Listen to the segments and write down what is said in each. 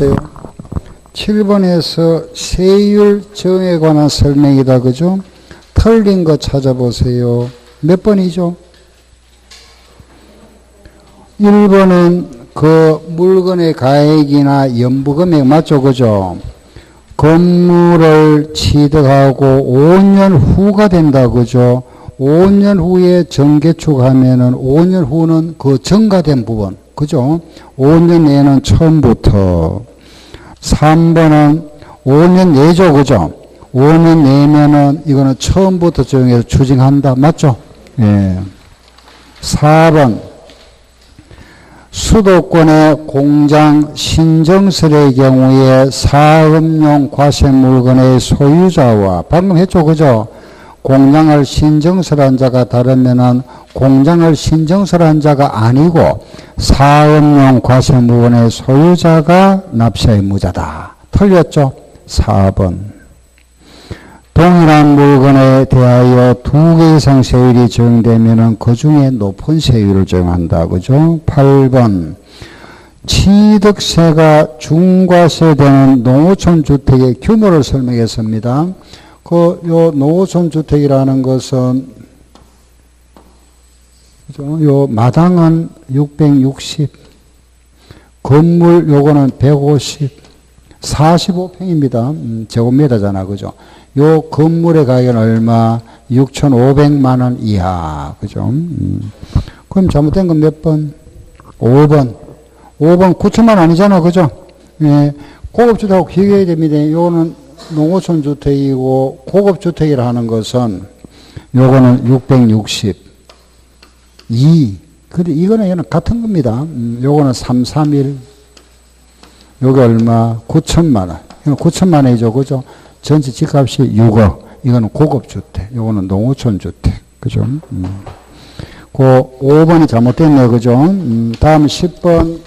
찾아보세요. 7번에서 세율 정에 관한 설명이다. 그죠? 틀린 거 찾아보세요. 몇 번이죠? 1번은 그 물건의 가액이나 연부금액 맞죠? 그죠? 건물을 취득하고 5년 후가 된다. 그죠? 5년 후에 정개축하면은 5년 후는 그 증가된 부분. 그죠? 5년 내에는 처음부터. 3번은 5년 내죠. 그죠? 5년 내면은 이거는 처음부터 정해서 추징한다. 맞죠? 예. 4번. 수도권의 공장 신정설의 경우에 사업용 과세 물건의 소유자와 방금 했죠. 그죠? 공장을 신정설한 자가 다르면은 공장을 신정설한 자가 아니고 사업용 과세 물건의 소유자가 납세 의무자다. 틀렸죠? 4번. 동일한 물건에 대하여 2개 이상 세율이 적용되면은 그 중에 높은 세율을 적용한다. 그죠? 8번. 취득세가 중과세되는 농어촌 주택의 규모를 설명했습니다. 요 농어촌 주택이라는 것은 요 마당은 660, 건물 요거는 150, 45평입니다. 제곱미터잖아. 그죠? 요 건물의 가격은 얼마? 6,500만 원 이하. 그죠? 그럼 잘못된 건 몇 번? 5번. 5번 9천만 원 아니잖아. 그죠? 예. 고급주택하고 비교해야 됩니다. 요거는 농어촌 주택이고 고급주택이라 하는 것은 요거는 662. 근데 이거는 얘는 같은 겁니다. 요거는 331. 요게 얼마? 9천만 원. 이건 9천만 원이죠. 그죠? 전체 집값이 6억. 이거는 고급주택. 요거는 농어촌 주택. 그죠? 그 5번이 잘못됐네요. 그죠? 다음 10번.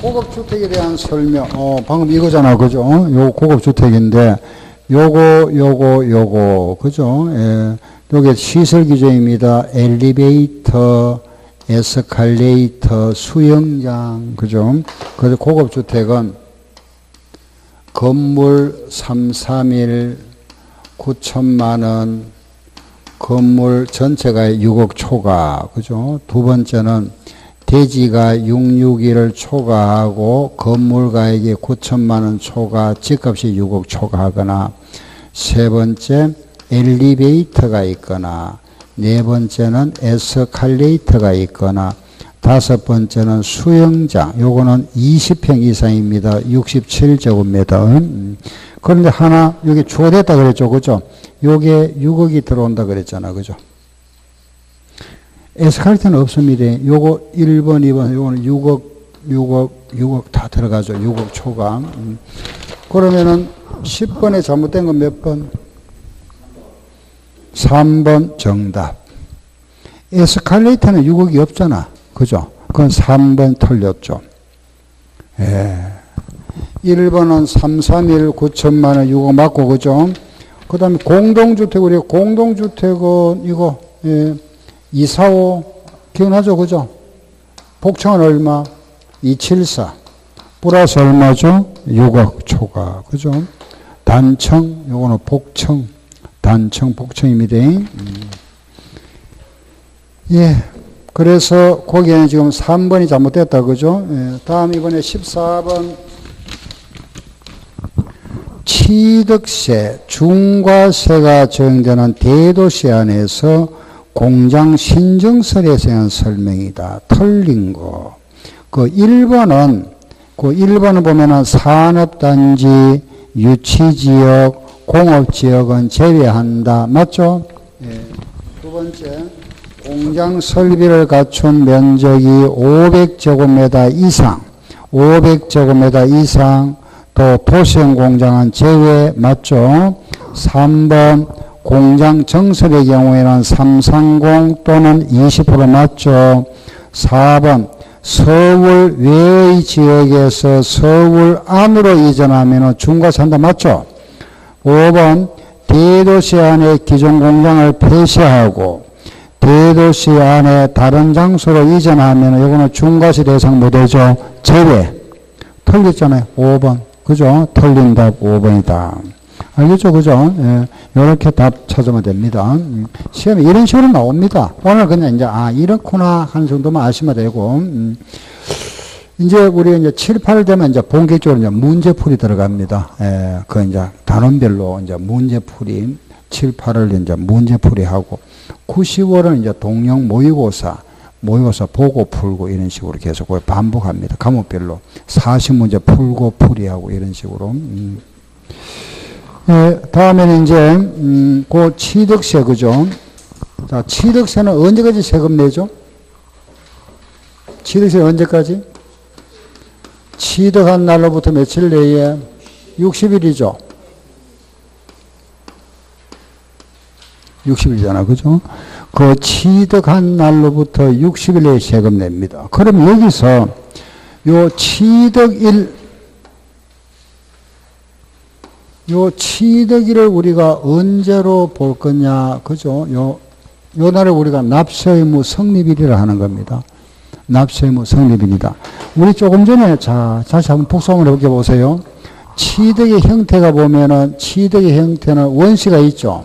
고급주택에 대한 설명. 방금 이거잖아. 그죠? 요 고급주택인데, 요거. 그죠? 예. 요게 시설 규정입니다. 엘리베이터, 에스컬레이터, 수영장. 그죠? 그래서 고급주택은 건물 331, 9천만 원, 건물 전체가 6억 초과. 그죠? 두 번째는 대지가 661을 초과하고 건물 가액이 9천만 원 초과, 집값이 6억 초과하거나, 세 번째 엘리베이터가 있거나, 네 번째는 에스컬레이터가 있거나, 다섯 번째는 수영장. 요거는 20평 이상입니다. 67제곱미터. 그런데 하나 여기 추가됐다 그랬죠. 그죠? 요게 6억이 들어온다 그랬잖아. 그죠? 에스컬레이터는 없습니다. 요거 1번, 2번, 요거는 6억 다 들어가죠. 6억 초과. 그러면은 10번에 잘못된 건 몇 번? 3번 정답. 에스컬레이터는 6억이 없잖아. 그죠? 그건 3번 틀렸죠. 예. 1번은 331, 9천만 원, 6억 맞고, 그죠? 그 다음에 공동주택, 우리 공동주택은 이거, 예. 245, 기억나죠? 그죠? 복층은 얼마? 274. 플러스 얼마죠? 6억 초과. 그죠? 단층, 요거는 복층. 단층, 복층입니다. 예. 그래서 거기에는 지금 3번이 잘못됐다. 그죠? 예. 다음 이번에 14번. 취득세, 중과세가 적용되는 대도시 안에서 공장 신정설에 대한 설명이다. 틀린 거. 그 1번은 보면은 산업단지, 유치지역, 공업지역은 제외한다. 맞죠? 예. 두 번째. 공장 설비를 갖춘 면적이 500제곱미터 이상, 500제곱미터 이상, 또 도시형 공장은 제외. 맞죠? 3번. 공장 정설의 경우에는 330 또는 20% 맞죠? 4번. 서울 외의 지역에서 서울 안으로 이전하면 중과세 한다. 맞죠? 5번. 대도시 안에 기존 공장을 폐쇄하고 대도시 안에 다른 장소로 이전하면 요거는 중과시 대상 뭐 되죠? 제외. 틀렸잖아요. 5번. 그죠? 틀린 답 5번이다. 알겠죠? 그죠? 예. 요렇게 답 찾으면 됩니다. 시험에 이런 식으로 나옵니다. 오늘 그냥 이제, 이렇구나 하는 정도만 아시면 되고, 이제 우리 이제 7, 8 되면 이제 본격적으로 이제 문제풀이 들어갑니다. 예. 그 이제 단원별로 이제 문제풀이, 7, 8을 이제 문제풀이 하고, 9, 10월은 이제 동영 모의고사 보고 풀고 이런 식으로 계속 반복합니다. 과목별로 40문제 풀고 풀이하고 이런 식으로. 예, 다음에는 이제 그 취득세 그죠? 자, 취득세는 언제까지 세금 내죠? 취득세 언제까지? 취득한 날로부터 며칠 내에 60일이죠. 60일이잖아. 그죠? 그 취득한 날로부터 60일 내에 세금 냅니다. 그럼 여기서 요 취득일을 우리가 언제로 볼 거냐. 그죠? 요 날을 우리가 납세의무 성립일이라 하는 겁니다. 납세의무 성립일이다. 우리 조금 전에 다시 한번 복수 한번 해볼게 보세요. 취득의 형태가 보면은 취득의 형태는 원시가 있죠.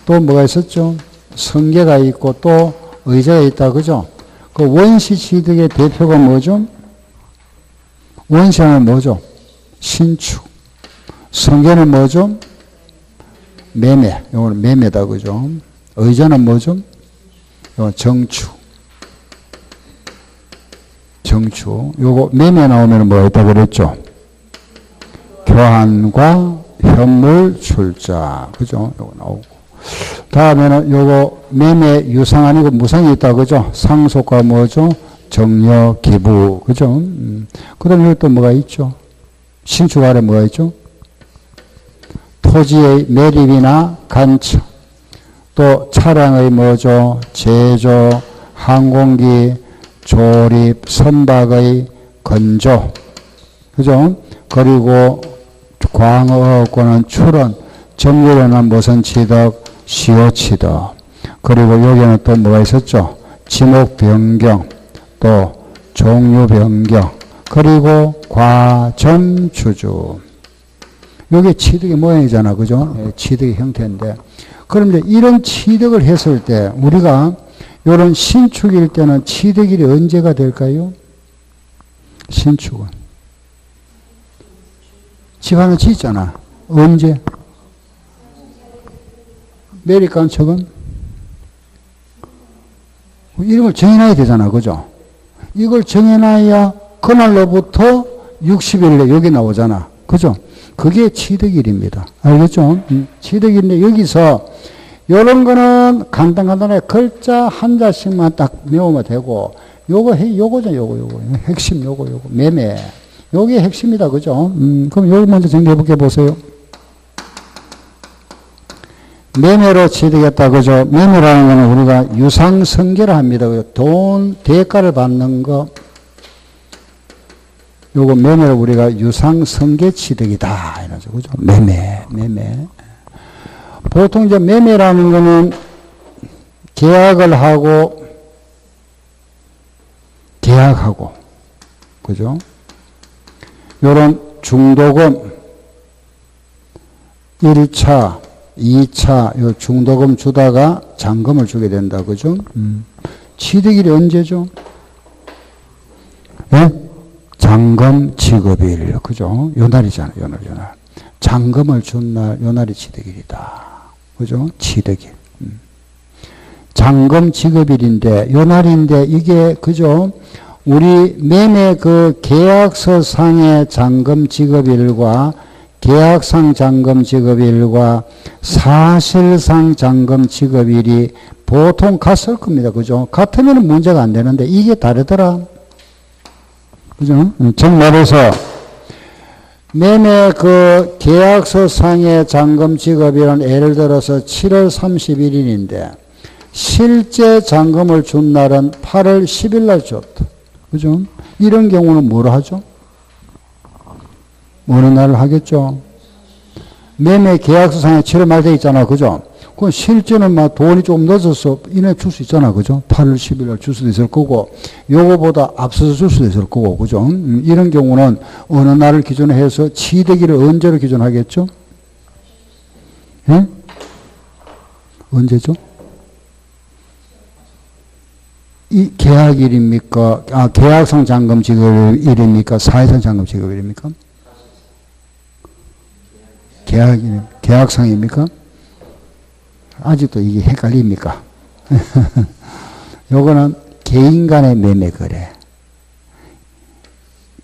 또 뭐가 있었죠? 성계가 있고 또 의제가 있다. 그죠? 그 원시 취득의 대표가 뭐죠? 원시하면 뭐죠? 신축. 성계는 뭐죠? 매매. 이거는 매매다. 그죠? 의제는 뭐죠? 이거 정축. 요거 매매 나오면 뭐가 있다 그랬죠? 교환과 현물 출자. 그죠? 요거 나오고. 다음에는 요거 매매 유상 아니고 무상이 있다. 그죠? 상속과 뭐죠? 정려, 기부. 그죠? 그 다음에 여기 또 뭐가 있죠? 신축 아래 뭐가 있죠? 토지의 매립이나 간척. 또 차량의 뭐죠? 제조, 항공기, 조립, 선박의 건조. 그죠? 그리고 광어권은 출원, 정유료는 무슨 취득? 시효 취득. 그리고 여기는 또 뭐가 있었죠? 지목 변경, 또 종류 변경, 그리고 과점 추주. 이게 취득의 모양이잖아. 그죠? 취득의 형태인데. 그럼 이제 이런 취득을 했을 때 우리가 이런 신축일 때는 취득일이 언제가 될까요? 신축은. 집 하나 짓잖아. 언제? 매립간척은? 이런 걸 정해놔야 되잖아. 그죠? 이걸 정해놔야 그날로부터 60일 내 여기 나오잖아. 그죠? 그게 취득일입니다. 알겠죠? 취득일인데 여기서 요런 거는 간단하게 글자 한 자씩만 딱 외우면 되고 요거죠. 요거. 핵심 요거. 매매. 요게 핵심이다. 그죠? 그럼 요거 먼저 정리해볼게 보세요. 매매로 취득했다. 그죠? 매매라는 거는 우리가 유상성계를 합니다. 돈, 대가를 받는 거. 요거 매매를 우리가 유상성계 취득이다. 이러죠. 그죠? 매매. 보통 이제 매매라는 거는 계약을 하고, 그죠? 요런 중도금, 1차, 2차, 요 중도금 주다가 잔금을 주게 된다. 그죠? 취득일이 언제죠? 예? 잔금 지급일. 그죠? 요 날이잖아요. 요 날. 잔금을 준 날, 요 날이 취득일이다. 그죠? 취득일. 잔금 지급일인데, 요 날인데, 이게, 그죠? 우리 매매 그 계약서상의 잔금 지급일과 계약상 잔금 지급일과 사실상 잔금 지급일이 보통 같을 겁니다. 그죠? 같으면 문제가 안 되는데, 이게 다르더라. 그죠? 즉 말해서, 매매 그 계약서상의 잔금 지급일은 예를 들어서 7월 31일인데, 실제 잔금을 준 날은 8월 10일 날 줬다. 그죠? 이런 경우는 뭐로 하죠? 어느 날을 하겠죠? 매매 계약서상에 7월 말 돼 있잖아. 그죠? 그 실제는 막 돈이 좀 늦어서 이내 줄 수 있잖아. 그죠? 8월 10일 날 줄 수도 있을 거고, 요거보다 앞서서 줄 수도 있을 거고, 그죠? 이런 경우는 어느 날을 기준으로 해서 취득일을 언제로 기준하겠죠? 예? 언제죠? 이 계약일입니까? 계약상 잔금 지급일입니까? 사회상 잔금 지급일입니까? 계약상입니까? 아직도 이게 헷갈립니까? 요거는 개인 간의 매매 거래.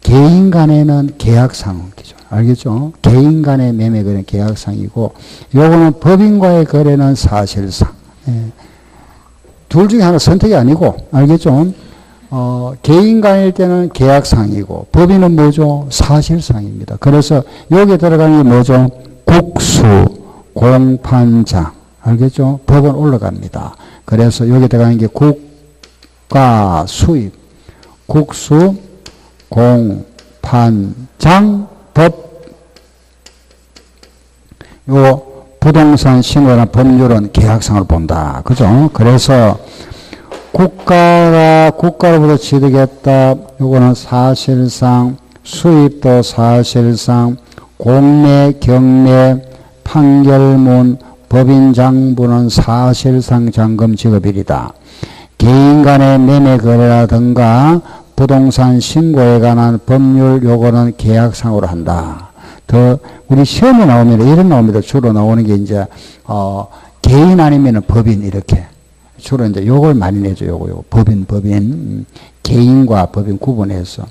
개인 간에는 계약상 기준. 알겠죠? 개인 간의 매매 거래는 계약상이고, 요거는 법인과의 거래는 사실상. 예. 둘 중에 하나 선택이 아니고, 알겠죠? 개인 간일 때는 계약상이고, 법인은 뭐죠? 사실상입니다. 그래서 여기에 들어가는 게 뭐죠? 국수, 공판장. 알겠죠? 법은 올라갑니다. 그래서 여기에 들어가는 게 국가 수입, 국수, 공판장, 법. 요 부동산 신고나 법률은 계약상을 본다. 그죠? 그래서 국가로부터 취득했다. 요거는 사실상, 수입도 사실상, 공매, 경매, 판결문, 법인장부는 사실상 잔금 지급일이다. 개인 간의 매매 거래라든가 부동산 신고에 관한 법률 요거는 계약상으로 한다. 더 우리 시험에 나오면 이런 나옵니다. 주로 나오는 게 이제 개인 아니면은 법인 이렇게 주로 이제 요걸 많이 내죠. 요거 법인 개인과 법인 구분해서.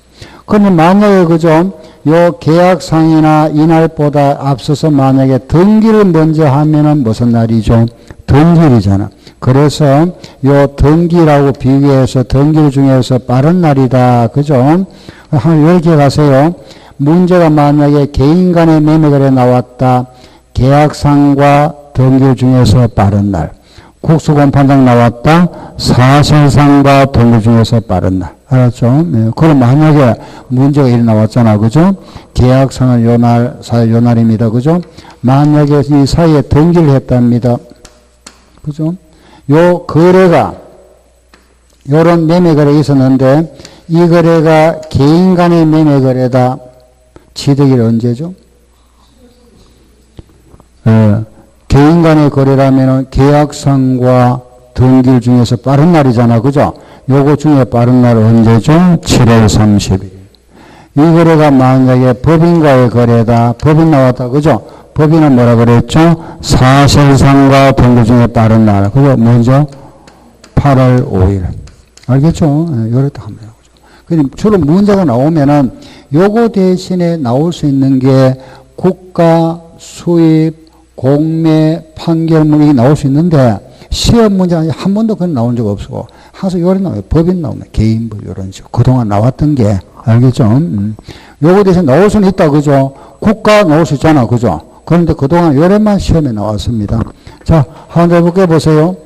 그러면 만약에 그죠? 요 계약상이나 이날보다 앞서서 만약에 등기를 먼저 하면은 무슨 날이죠? 등기일이잖아. 그래서 요 등기라고 비교해서 등기일 중에서 빠른 날이다. 그죠? 한번 이렇게 가세요. 문제가 만약에 개인 간의 매매 거래 나왔다. 계약상과 등기일 중에서 빠른 날. 국수공판장 나왔다. 사실상과 등기 중에서 빠른 날. 알았죠? 네. 그럼 만약에 문제가 이리 나왔잖아. 그죠? 계약상은 요 날, 요 날입니다. 그죠? 만약에 이 사이에 등기를 했답니다. 그죠? 요 거래가, 요런 매매 거래가 있었는데, 이 거래가 개인 간의 매매 거래다. 취득일 언제죠? 개인 간의 거래라면 계약상과 등기일 중에서 빠른 날이잖아. 그죠? 요거 중에 빠른 날은 언제죠? 7월 30일. 이 거래가 만약에 법인과의 거래다. 법인 나왔다. 그죠? 법인은 뭐라 그랬죠? 사실상과 등기 중에 빠른 날. 그죠? 먼저 8월 5일. 알겠죠? 요렇게 합니다. 그죠? 주로 문제가 나오면은 요거 대신에 나올 수 있는 게 국가, 수입, 공매, 판결문이 나올 수 있는데 시험 문제 한 번도 그건 나온 적 없고 항상 요런 나와요. 법인 나오면 개인법 요런 식으로 그동안 나왔던 게 알겠죠? 요거 대신 나올 수는 있다. 그죠? 국가 나올 수 있잖아. 그죠? 그런데 그동안 요래만 시험에 나왔습니다. 자, 한번 해볼게 보세요.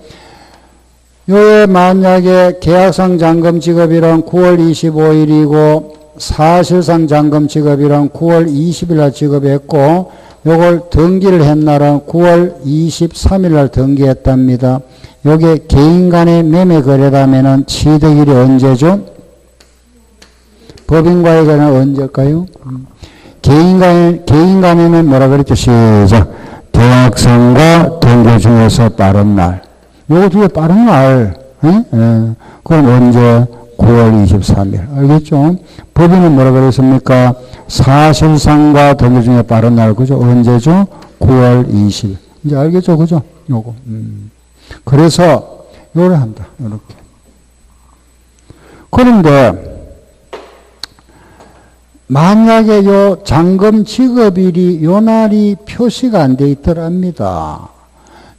요에 만약에 계약상 잔금 지급일은 9월 25일이고 사실상 잔금 지급일은 9월 20일 날 지급했고 요걸 등기를 한 날은 9월 23일 날 등기했답니다. 요게 개인 간의 매매 거래라면은 취득일이 언제죠? 법인과의 거래는 언제일까요? 개인 간에는 뭐라 그랬죠? 시작. 계약상과 등기 중에서 빠른 날. 요거 중에 빠른 날. 그럼 언제? 9월 23일. 알겠죠? 법인은 뭐라 그랬습니까? 사실상과 등기 중에 빠른 날. 그죠? 언제죠? 9월 20일. 이제 알겠죠? 그죠? 요거. 그래서, 요래 한다. 요렇게. 그런데, 만약에 요 잔금 지급일이 요 날이 표시가 안 돼 있더랍니다.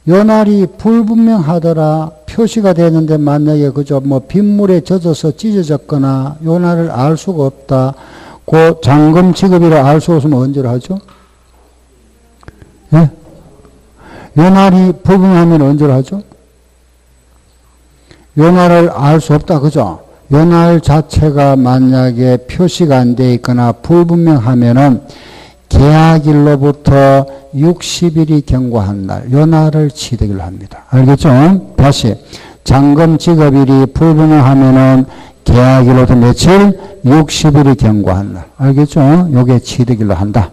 요 날이 불분명하더라. 표시가 되는데 만약에 그저 뭐 빗물에 젖어서 찢어졌거나 요 날을 알 수가 없다. 그 잔금 지급일을 알 수 없으면 언제로 하죠? 예? 요 날이 불분명하면 언제로 하죠? 요 날을 알 수 없다. 그죠? 요 날 자체가 만약에 표시가 안 돼 있거나 불분명하면은 계약일로부터 60일이 경과한 날, 요 날을 취득일로 합니다. 알겠죠? 다시 잔금 지급일이 불분명하면은 계약일로부터 며칠? 60일이 경과한 날. 알겠죠? 요게 취득일로 한다.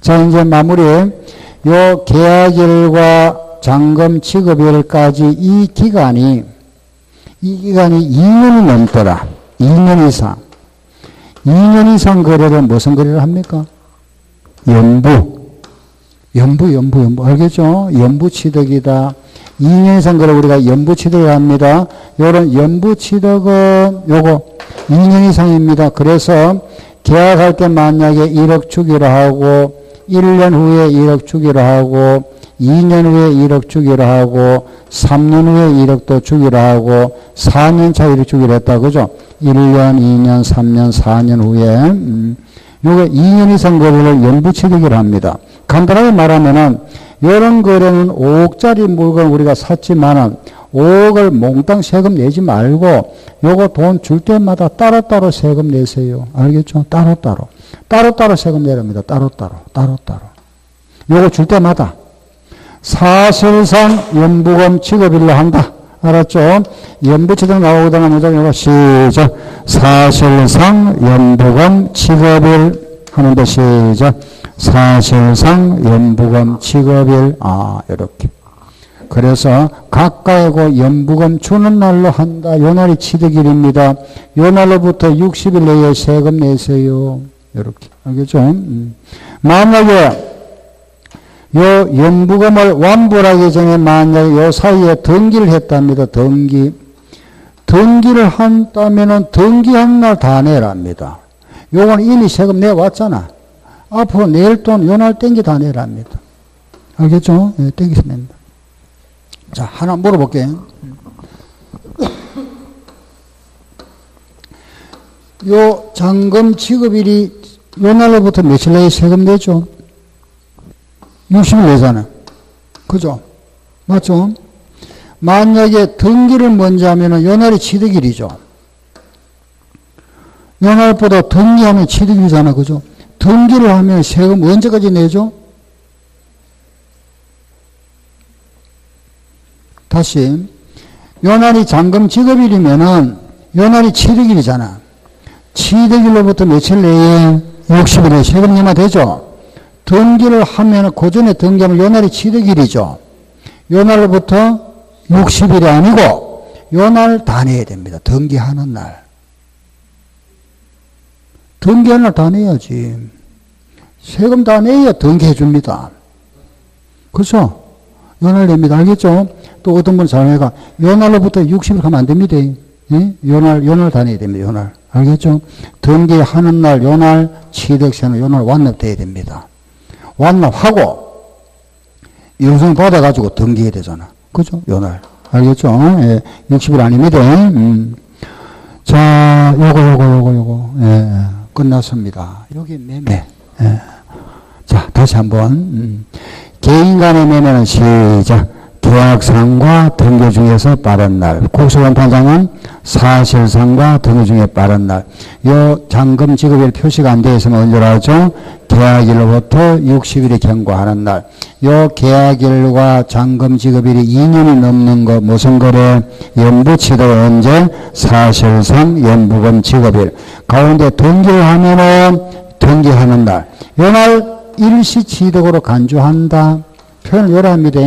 자, 이제 마무리. 요 계약일과 잔금 지급일까지 이 기간이 2년이 넘더라. 2년 이상. 2년 이상 거래를 무슨 거래를 합니까? 연부. 알겠죠? 연부 취득이다. 2년 이상 거래 우리가 연부 취득을 합니다. 요런 연부 취득은 요거 2년 이상입니다. 그래서 계약할 때 만약에 1억 주기로 하고 1년 후에 1억 주기로 하고 2년 후에 1억 주기로 하고 3년 후에 1억도 주기로 하고 4년 차 1억 주기로 했다. 그죠? 1년, 2년, 3년, 4년 후에 요게 2년 이상 거래를 연부 취득이라 합니다. 간단하게 말하면은 이런 거래는 5억짜리 물건 우리가 샀지만은 5억을 몽땅 세금 내지 말고 요거 돈 줄 때마다 따로따로 세금 내세요. 알겠죠? 따로따로 세금 내랍니다. 따로따로. 요거 줄 때마다 사실상 연부금 지급일로 한다. 알았죠? 연부취득 나오거나 무조건 요거 시작. 사실상 연부금 지급일 하는데 시작. 사실상 연부금 지급일. 이렇게. 그래서 가까이고 연부금 주는 날로 한다. 요 날이 취득일입니다. 요 날로부터 60일 내에 세금 내세요. 이렇게. 알겠죠? 만약에 요 연부금을 완불하기 전에 만약에 요 사이에 등기를 했답니다. 등기를 한다면은 등기한 날 다 내랍니다. 요건 이미 세금 내왔잖아. 앞으로 낼 돈 요 날 땡기 다 내랍니다. 알겠죠? 예, 땡기서 냅니다. 자, 하나 물어볼게요. 요 잔금 지급일이 요 날로부터 며칠 내에 세금 내죠? 60일 내잖아요. 그죠? 맞죠? 만약에 등기를 먼저 하면은 요 날이 취득일이죠. 요 날보다 등기하면 취득일이잖아. 그죠? 등기를 하면 세금 언제까지 내죠? 다시, 요 날이 잔금 지급일이면은 요 날이 취득일이잖아. 취득일로부터 며칠 내에 60일에 세금 내면 되죠? 등기를 하면 그 전에 등기하면 요 날이 취득일이죠. 요 날부터 60일이 아니고 요 날 다 내야 됩니다. 등기하는 날. 등기하는 날 다 내야지. 세금 다 내야 등기해 줍니다. 그렇죠? 요 날 냅니다. 알겠죠? 또 어떤 분은 자네가 요 날로부터 60일 가면 안 됩니다. 예? 요 날 다 내야 됩니다. 요 날. 알겠죠? 등기하는 날, 요 날, 취득세는 요 날 완납돼야 됩니다. 완납하고 영성 받아가지고 등기해야 되잖아. 그죠? 요 날. 알겠죠? 예. 60일 아닙니다. 자, 요거. 예. 끝났습니다. 여기 매매. 예. 자, 다시 한번. 개인 간의 매매는 시작. 계약상과 등기 중에서 빠른 날. 국수원판장은 사실상과 등기 중에 빠른 날. 요 잔금 지급일 표시가 안 되어 있으면 언제로 하죠? 계약일로부터 60일이 경과하는 날. 요 계약일과 잔금 지급일이 2년이 넘는 거 무슨 거래? 연부 취득은 언제? 사실상 연부금 지급일. 가운데 등기를 하면은 등기하는 날. 요 날 일시 취득으로 간주한다. 표현을 요랍니다.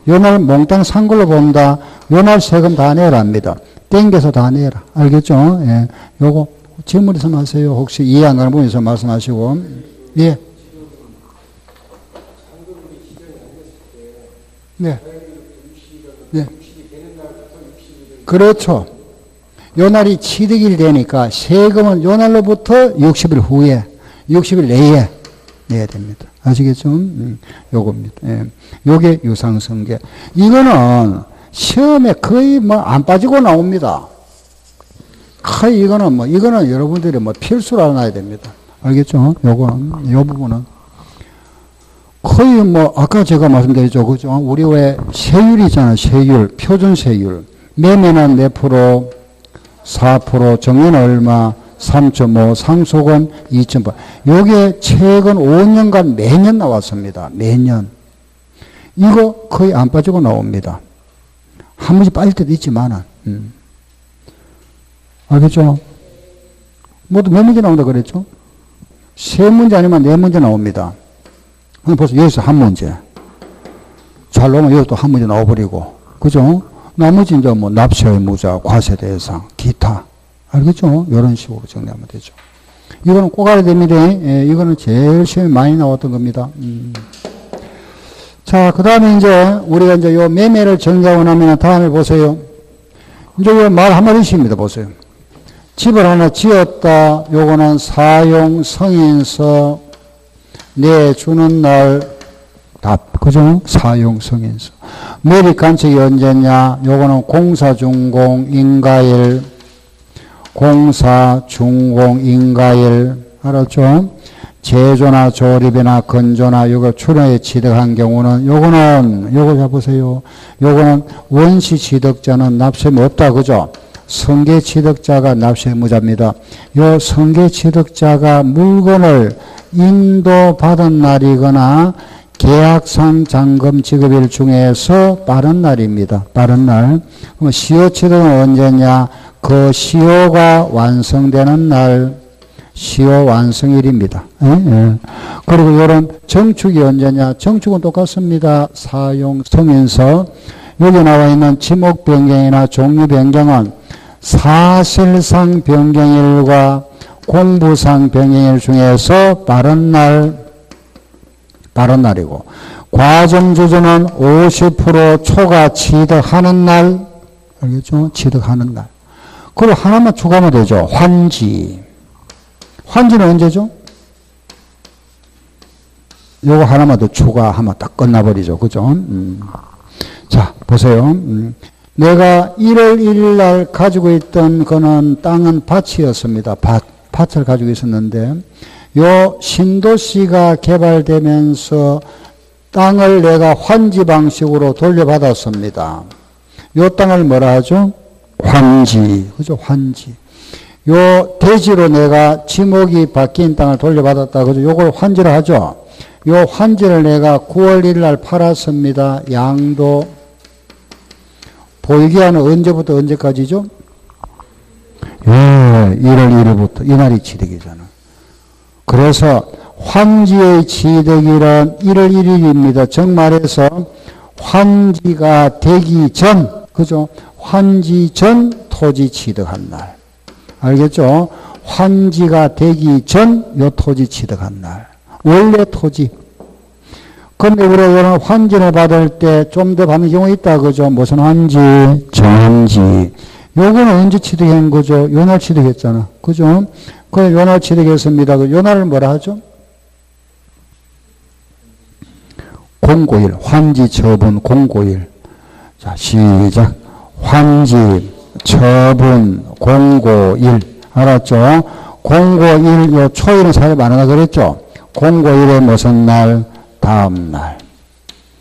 요 날 몽땅 산 걸로 본다. 요 날 세금 다 내랍니다. 땡겨서 다 내라. 알겠죠? 예. 요거 질문 있으면 하세요. 혹시 이해 안 가는 부분 있으면 말씀하시고. 예. 네. 네. 그렇죠. 요 날이 취득일이 되니까 세금은 요 날로부터 60일 후에, 60일 내에 내야 됩니다. 아시겠죠? 요겁니다. 예. 요게 유상승계. 이거는 시험에 거의 안 빠지고 나옵니다. 거의 이거는 여러분들이 필수로 알아놔야 됩니다. 알겠죠? 요거는, 요 부분은. 거의 아까 제가 말씀드렸죠. 그죠? 우리 왜 세율이 있잖아요. 세율, 표준 세율. 매매는 몇 프로, 4%, 정리는 얼마, 3.5, 상속은 2.8. 요게 최근 5년간 매년 나왔습니다. 매년. 이거 거의 안 빠지고 나옵니다. 한 문제 빠질 때도 있지만은. 알겠죠? 모두 몇 문제 나온다 그랬죠? 세 문제 아니면 네 문제 나옵니다. 그럼 벌써 여기서 한 문제. 잘 나오면 여기 또 한 문제 나와버리고. 그죠? 나머지 이제 뭐 납세의 무자, 과세 대상, 기타. 알겠죠? 이런 식으로 정리하면 되죠. 이거는 꼭 알아야 됩니다. 예, 이거는 제일 시험에 많이 나왔던 겁니다. 자, 그 다음에 이제 우리가 이제 요 매매를 정리하고 나면 다음에 보세요. 이제 요 말 한마디씩입니다. 보세요. 집을 하나 지었다. 요거는 사용 승인서 내주는 날 답. 그죠? 사용 승인서. 매립 간척이 언제냐? 요거는 공사 준공 인가일. 공사 준공 인가일. 알았죠? 제조나 조립이나 건조나 요거 출하에 취득한 경우는 요거 잡으세요. 요거는 원시 취득자는 납세무 없다. 그죠? 성계 취득자가 납세무자입니다. 요 성계 취득자가 물건을 인도받은 날이거나 계약상 잔금 지급일 중에서 빠른 날입니다. 빠른 날. 그럼 시효 취득은 언제냐? 그 시효가 완성되는 날, 시효 완성일입니다. 예. 그리고 이런 정축이 언제냐? 정축은 똑같습니다. 사용 승인서. 여기 나와 있는 지목 변경이나 종류 변경은 사실상 변경일과 공부상 변경일 중에서 빠른 날이고, 과점주주는 50% 초과 취득하는 날, 알겠죠? 취득하는 날. 그리고 하나만 추가하면 되죠. 환지. 환지는 언제죠? 요거 하나만 더 추가하면 딱 끝나버리죠. 그죠? 자, 보세요. 내가 1월 1일 날 가지고 있던 거는 땅은 밭이었습니다. 밭을 가지고 있었는데, 요 신도시가 개발되면서 땅을 내가 환지 방식으로 돌려받았습니다. 요 땅을 뭐라 하죠? 환지. 그죠? 환지. 요 대지로 내가 지목이 바뀐 땅을 돌려받았다. 그죠? 요걸 환지를 하죠? 요 환지를 내가 9월 1일 날 팔았습니다. 양도. 보유기한은 언제부터 언제까지죠? 예, 1월 1일부터. 이날이 취득이잖아. 그래서 환지의 취득일은 1월 1일입니다. 정말해서 환지가 되기 전, 그죠? 환지 전 토지 취득한 날. 알겠죠? 환지가 되기 전 요 토지 취득한 날. 원래 토지. 근데 우리가 환지를 받을 때 좀 더 받는 경우 있다. 그죠? 무슨 환지? 정환지. 요거는 언제 취득한 거죠? 요날 취득했잖아. 그죠? 그래, 요날 취득했습니다. 요날을 뭐라 하죠? 공고일. 환지 처분 공고일. 자, 시작. 환지 처분 공고일. 알았죠? 공고일, 요 초일은 사실 많으다 그랬죠? 공고일의 무슨 날? 다음 날.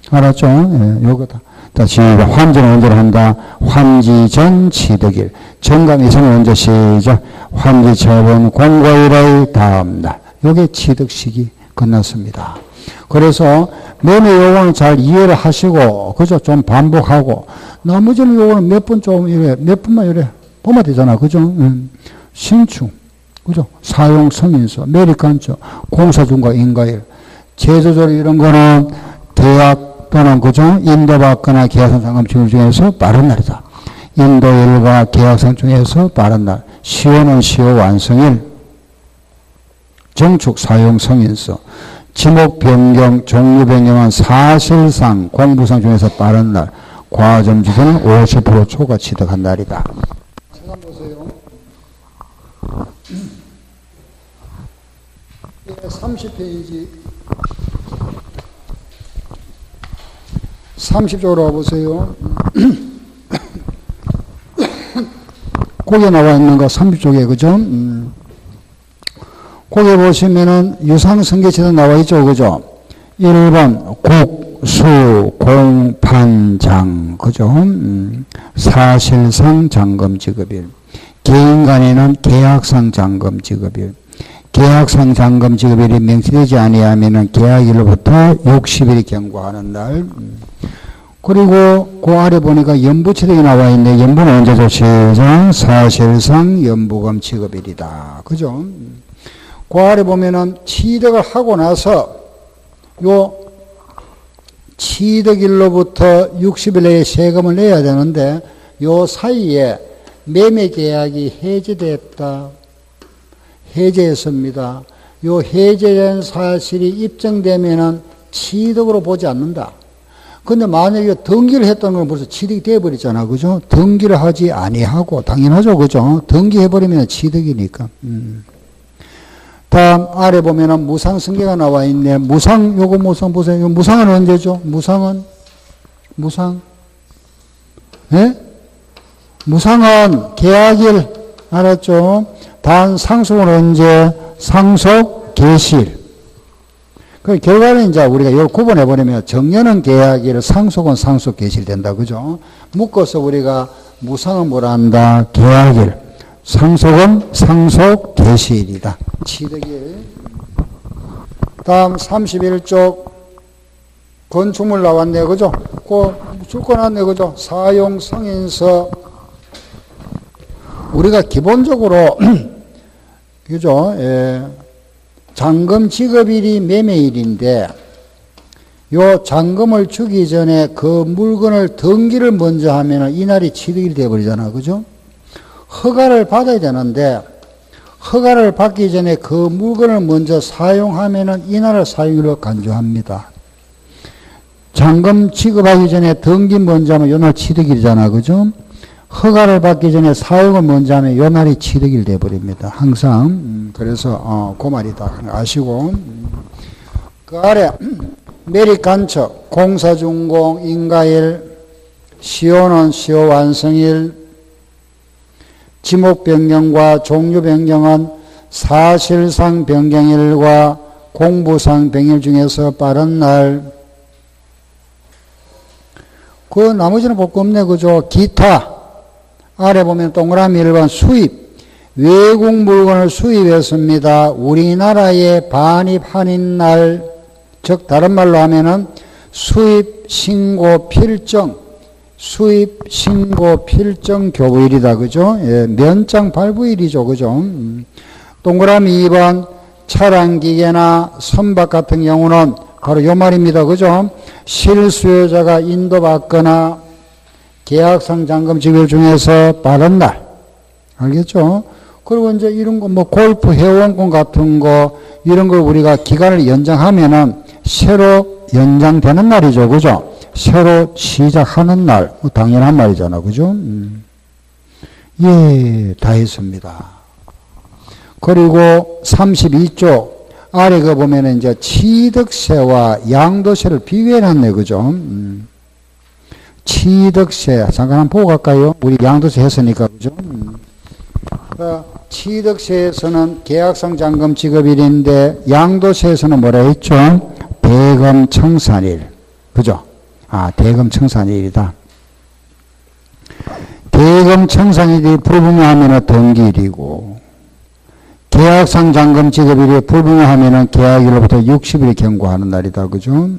알았죠? 예, 요거다. 다시 환지는 언제 한다? 환지 전 취득일. 정강 이전은 언제 시작? 환지 처분 공고일의 다음 날. 요게 취득 시기 끝났습니다. 그래서 매매 요거는 잘 이해를 하시고, 그죠? 좀 반복하고, 나머지는 요거는 몇 번 좀 이래, 몇 분만 이래 보면 되잖아. 그죠? 신축. 그죠? 사용 승인서, 매립간척, 공사중과 인가일, 제조조리 이런 거는 계약 또는 그죠? 인도받거나 계약상 잔금 지급 중에서 빠른 날이다. 인도일과 계약상 중에서 빠른 날. 시효는 시효 완성일. 정축 사용 승인서. 지목 변경, 종류 변경은 사실상 공부상 중에서 빠른 날. 과점 주소는 50% 초과 취득한 날이다. 잠깐 보세요. 30페이지 30쪽으로 와보세요. 거기에 나와 있는 거 30쪽에 그죠? 거기에 보시면은 유상승계치도 나와 있죠. 그죠? 1번 국, 수, 공, 판, 장. 그죠? 사실상 잔금 지급일. 개인 간에는 계약상 잔금 지급일. 계약상 잔금 지급일이 명시되지 아니하면은 계약일로부터 60일이 경과하는 날. 그리고 그 아래 보니까 연부취득이 나와 있네. 연부는 언제죠? 시작. 사실상 연부금 지급일이다. 그죠? 그 아래 보면은 취득을 하고 나서 요 취득일로부터 60일 내에 세금을 내야 되는데 요 사이에 매매 계약이 해지됐다. 해제했습니다. 요 해제된 사실이 입증되면은 취득으로 보지 않는다. 근데 만약에 등기를 했던 건 벌써 취득이 되어버렸잖아. 그죠? 등기를 하지 아니하고, 당연하죠. 그죠? 등기해버리면 취득이니까. 다음, 아래 보면은 무상승계가 나와 있네. 요거 무상 보세요. 무상은 언제죠? 무상은? 예? 무상은 계약일. 알았죠? 단, 상속은 언제? 상속 개시일. 그 결과는 이제 우리가 이걸 구분해버리면 정년은 계약일, 상속은 상속 개시일 된다. 그죠? 묶어서 우리가 무상은 뭐라 한다? 계약일. 상속은 상속 개시일이다. 취득일. 다음 31쪽 건축물 나왔네. 그죠? 그 줄거 나왔네. 그죠? 사용 승인서. 우리가 기본적으로 그죠? 잔금 지급일이 매매일인데 요 잔금을 주기 전에 그 물건을 등기를 먼저 하면 이날이 취득일이 되어버리잖아. 그죠? 허가를 받아야 되는데 허가를 받기 전에 그 물건을 먼저 사용하면 이날을 사용일로 간주합니다. 잔금 지급하기 전에 등기 먼저 하면 요날 취득일이잖아. 그죠? 허가를 받기 전에 사용을 먼저 하면 요 날이 취득일 되어버립니다. 항상. 그래서 그 말이다. 아시고. 그 아래 매립간척, 공사준공, 인가일, 시효는 시효 완성일, 지목 변경과 종류 변경은 사실상 변경일과 공부상 변경일 중에서 빠른 날. 그 나머지는 볼 거 없네. 그죠? 기타. 아래 보면 동그라미 1번 수입. 외국 물건을 수입했습니다. 우리나라에 반입하는 날, 즉 다른 말로 하면은 수입 신고 필정, 수입 신고 필정 교부일이다. 그죠? 예, 면장 발부일이죠. 그죠? 동그라미 2번 차량기계나 선박 같은 경우는 바로 요 말입니다. 그죠? 실수요자가 인도받거나 계약상 잔금 지급 중에서 빠른 날. 알겠죠? 그리고 이제 이런 거, 골프 회원권 같은 거, 이런 걸 우리가 기간을 연장하면은 새로 연장되는 날이죠. 그죠? 새로 시작하는 날. 당연한 말이잖아. 그죠? 예, 다 했습니다. 그리고 32쪽, 아래 거 보면은 이제 취득세와 양도세를 비교해 놨네. 그죠? 취득세, 잠깐 한번 보고 갈까요? 우리 양도세 했으니까, 그죠? 취득세에서는 계약상 잔금 지급일인데, 양도세에서는 뭐라 했죠? 대금 청산일. 그죠? 대금 청산일이다. 대금 청산일이 불분명하면 등기일이고, 계약상 잔금 지급일이 불분명하면 계약일로부터 60일이 경과하는 날이다. 그죠?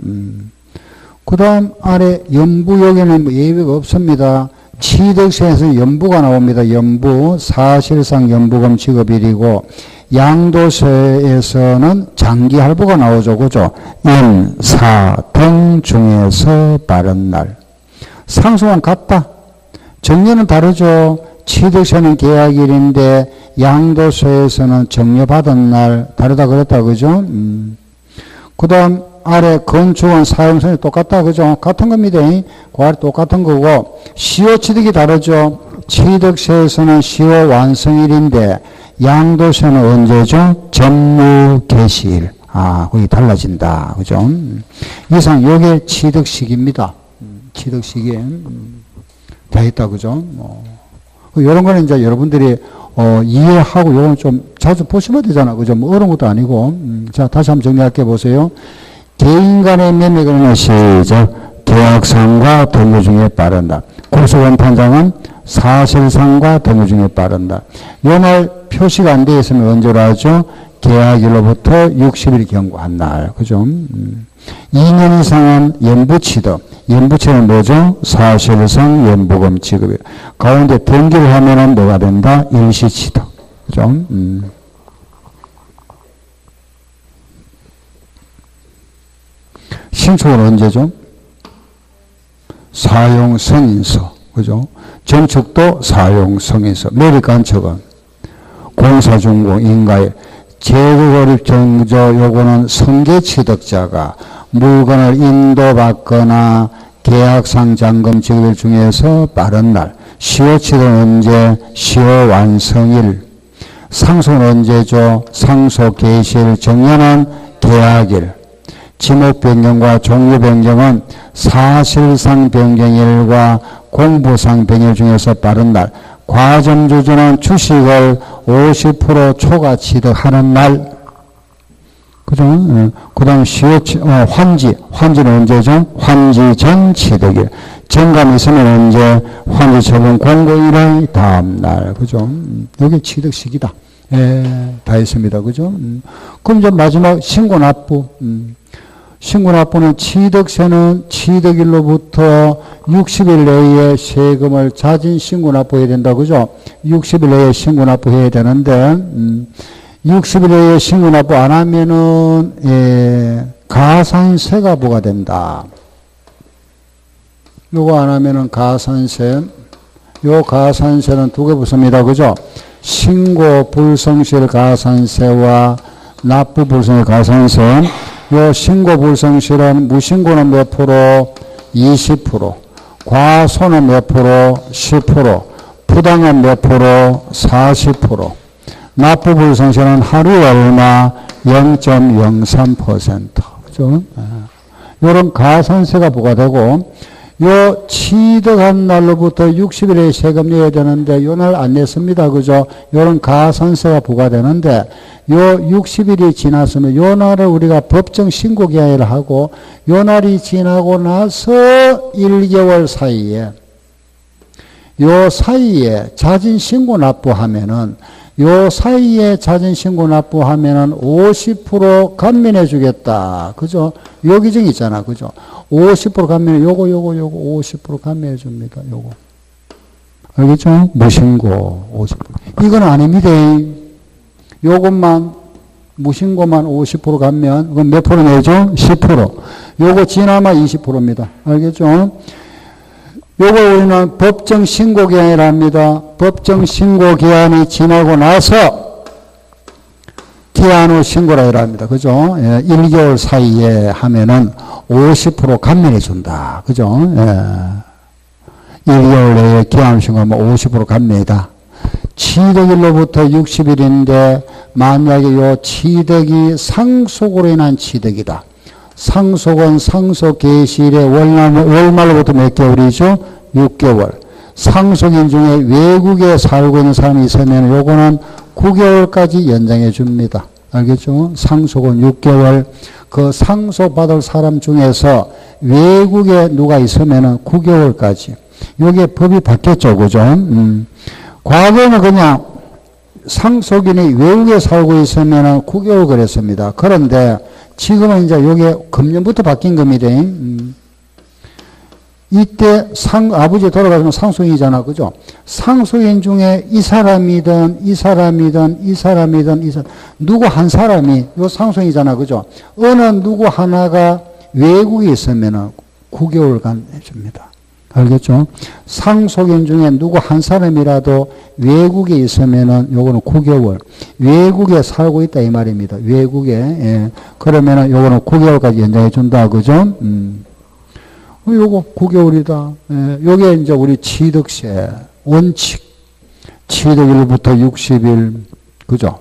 그 다음 아래 연부역에는 예외가 없습니다. 취득세에서 연부가 나옵니다. 연부, 사실상 연부금 지급일이고, 양도세에서는 장기할부가 나오죠. 그죠? 인, 사, 등 중에서 빠른 날. 상속은 같다. 정년은 다르죠. 취득세는 계약일인데, 양도세에서는 정려받은 날, 다르다 그랬다. 그죠? 그 다음, 아래 건축은 사용성이 똑같다. 그죠? 같은 겁니다. 그 아래 똑같은 거고, 시효 취득이 다르죠. 취득세에서는 시효 완성일인데, 양도세는 언제죠? 전무 개시일. 거기 달라진다. 그죠? 이상, 요게 취득시기입니다. 취득시기. 다 했다. 그죠? 요런 거는 이제 여러분들이, 이해하고 요건 좀 자주 보시면 되잖아. 그죠? 어려운 것도 아니고. 자, 다시 한번 정리할게 보세요. 개인 간의 매매는 시작. 계약상과 등기 중에 빠른다. 고소원 판정은 사실상과 동의 중에 빠른 날. 요 말 표시가 안 되어 있으면 언제로 하죠? 계약일로부터 60일 경과한 날. 그죠? 2년 이상은 연부취득. 연부취는 뭐죠? 사실상 연부금 지급이에요. 가운데 등기를 하면은 뭐가 된다? 일시취득. 그죠? 신축은 언제죠? 사용승인서. 그죠? 전축도 사용승인서. 매립간척은 공사중공 인가에 재고거립정저 요거는 승계취득자가 물건을 인도받거나 계약상 잔금 지급일 중에서 빠른 날. 시효취득은 언제? 시효 완성일. 상속은 언제죠? 상속 개시일. 정년은 계약일. 지목 변경과 종류 변경은 사실상 변경일과 공부상 변경일 중에서 빠른 날. 과점주주는 주식을 50% 초과 취득하는 날. 그죠? 그 다음 환지는 언제죠? 환지 전 취득일. 정감이 있으면 언제? 환지 처분 공고일의 다음 날. 그죠? 여기 취득 시기다. 예, 다 있습니다. 그죠? 그럼 이제 마지막 신고납부. 신고납부는 취득세는 취득일로부터 60일 내에 세금을 자진 신고납부해야 된다. 그죠? 60일 내에 신고납부해야 되는데, 60일 내에 신고납부 안 하면은, 가산세가 부과된다. 요거 안 하면은 가산세, 요 가산세는 두 개 붙습니다. 그죠? 신고 불성실 가산세와 납부 불성실 가산세. 요 신고 불성실은 무신고는 몇 프로? 20%. 과소는 몇 프로? 10%. 부당은 몇 프로? 40%. 납부 불성실은 하루에 얼마? 0.03%. 그죠? 요런 가산세가 부과되고, 요 취득한 날로부터 60일에 세금 내야 되는데 요 날 안 냈습니다. 그죠? 요런 가산세가 부과되는데 요 60일이 지났으면 요 날을 우리가 법정 신고 기한을 하고 요 날이 지나고 나서 1개월 사이에 요 사이에 자진 신고 납부하면은 요 사이에 자진 신고 납부하면은 50% 감면해 주겠다. 그죠? 요 규정 있잖아. 그죠? 50% 감면해, 요거 50% 감면해 줍니다. 요거. 알겠죠? 무신고 50%. 이건 아닙니다. 요것만, 무신고만 50% 감면, 그건 몇 프로 내죠? 10%. 요거 지나마 20%입니다. 알겠죠? 요거 우리는 법정 신고 기한이라 합니다. 법정 신고 기한이 지나고 나서 기한 후 신고라 이라 합니다. 그죠? 1개월 사이에 하면은 50% 감면해 준다. 그죠? 1개월 내에 기한 후 신고하면 50% 감면이다. 취득일로부터 60일인데 만약에 요 취득이 상속으로 인한 취득이다. 상속은 상속 개시일에 월말로부터 몇 개월이죠? 6개월. 상속인 중에 외국에 살고 있는 사람이 있으면 요거는 9개월까지 연장해 줍니다. 알겠죠? 상속은 6개월. 그 상속받을 사람 중에서 외국에 누가 있으면 9개월까지. 요게 법이 바뀌었죠. 그죠? 과거에는 그냥 상속인이 외국에 살고 있으면 9개월 그랬습니다. 그런데 지금은 이제 요게 금년부터 바뀐 겁니다. 이때 아버지 돌아가시면 상속인이잖아. 그죠? 상속인 중에 이 사람이든 누구 한 사람이 요 상속인이잖아. 그죠? 어느 누구 하나가 외국에 있으면 9개월간 해줍니다. 알겠죠? 상속인 중에 누구 한 사람이라도 외국에 있으면은 요거는 9개월. 외국에 살고 있다 이 말입니다. 외국에. 예. 그러면은 요거는 9개월까지 연장해 준다. 그죠? 요거 9개월이다. 예. 요게 이제 우리 취득세 원칙. 취득일부터 60일. 그죠?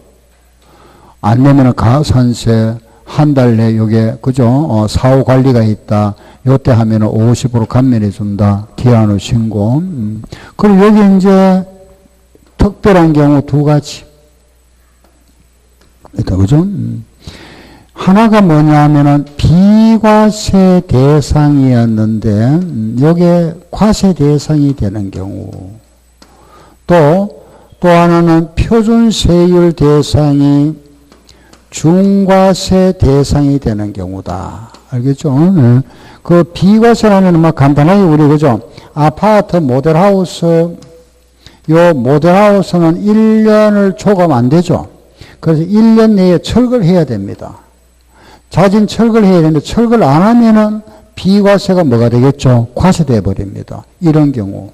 안 내면은 가산세 한 달 내 요게 그죠? 사후 관리가 있다. 요때 하면은 50% 감면해 준다. 기한 후 신고. 그리고 여기 이제 특별한 경우 두 가지 있다. 그죠? 하나가 뭐냐 하면은 비과세 대상이었는데 요게 과세 대상이 되는 경우. 또 하나는 표준세율 대상이 중과세 대상이 되는 경우다. 알겠죠? 그 비과세라면 막 간단하게 우리 그죠? 아파트 모델하우스, 요 모델하우스는 1년을 초과하면 안 되죠. 그래서 1년 내에 철거를 해야 됩니다. 자진 철거를 해야 되는데 철거를 안 하면은 비과세가 뭐가 되겠죠? 과세돼 버립니다. 이런 경우.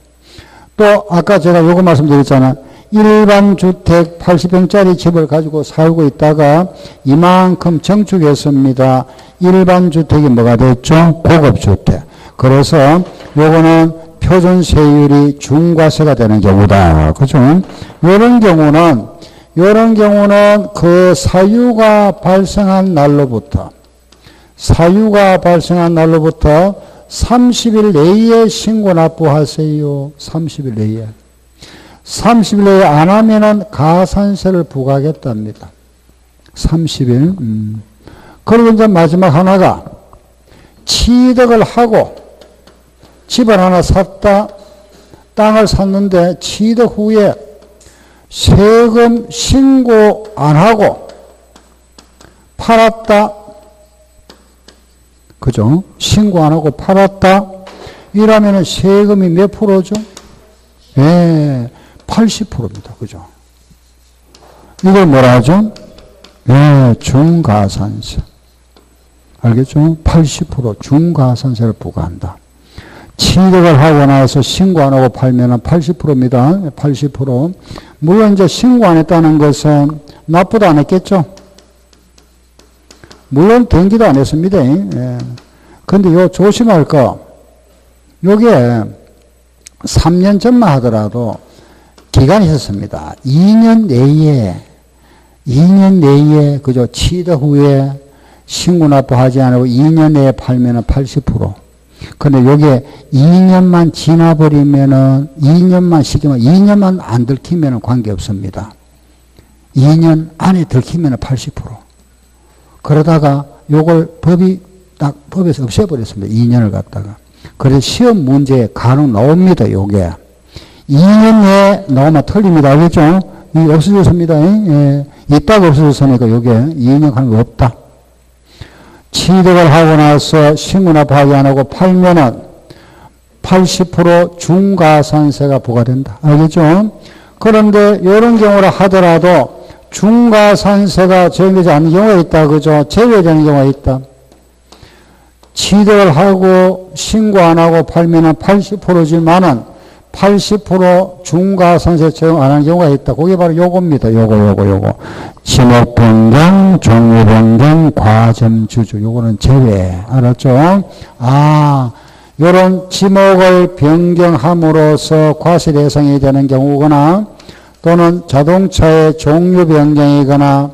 또 아까 제가 요거 말씀드렸잖아요. 일반 주택 80평짜리 집을 가지고 살고 있다가 이만큼 정축했습니다. 일반 주택이 뭐가 됐죠? 고급 주택. 그래서 요거는 표준 세율이 중과세가 되는 경우다. 그죠? 요런 경우는 그 사유가 발생한 날로부터 30일 내에 신고 납부하세요. 30일 내에. 30일 내에 안 하면은 가산세를 부과하겠답니다. 30일. 그리고 이제 마지막 하나가 취득을 하고 집을 하나 샀다, 땅을 샀는데 취득 후에 세금 신고 안 하고 팔았다. 그죠? 신고 안 하고 팔았다. 이러면은 세금이 몇 프로죠? 예, 80%입니다. 그죠? 이걸 뭐라 하죠? 예, 중가산세. 알겠죠? 80% 중가산세를 부과한다. 취득을 하고 나서 신고 안 하고 팔면은 80%입니다. 80%. 물론 이제 신고 안 했다는 것은 납부도 안 했겠죠? 물론 등기도 안 했습니다. 예. 근데 요 조심할 거, 요게 3년 전만 하더라도 기간이 있었습니다. 2년 내에, 그죠? 취득 후에 신고 납부하지 않고 2년 내에 팔면은 80%. 근데 요게 2년만 지나버리면은, 2년만 안 들키면은 관계없습니다. 2년 안에 들키면은 80%. 그러다가 요걸 법에서 없애버렸습니다. 2년을 갖다가. 그래서 시험 문제에 간혹 나옵니다. 요게. 2년 내에 나오면 틀립니다. 알겠죠? 이게 없어졌습니다. 예. 이따가 없어졌으니까 요게 2년 가는 거 없다. 취득을 하고 나서 신고 납부하지 안 하고 팔면은 80% 중과산세가 부과된다. 알겠죠? 그런데 이런 경우를 하더라도 중과산세가 적용되지 않는 경우가 있다. 그죠? 제외되는 경우가 있다. 취득을 하고 신고 안 하고 팔면은 80%지만은 80% 중과산세 적용 안 하는 경우가 있다. 그게 바로 요겁니다. 요거. 지목 변경, 종류 변경, 과점 주주. 요거는 제외. 알았죠? 요런 지목을 변경함으로써 과세 대상이 되는 경우거나 또는 자동차의 종류 변경이거나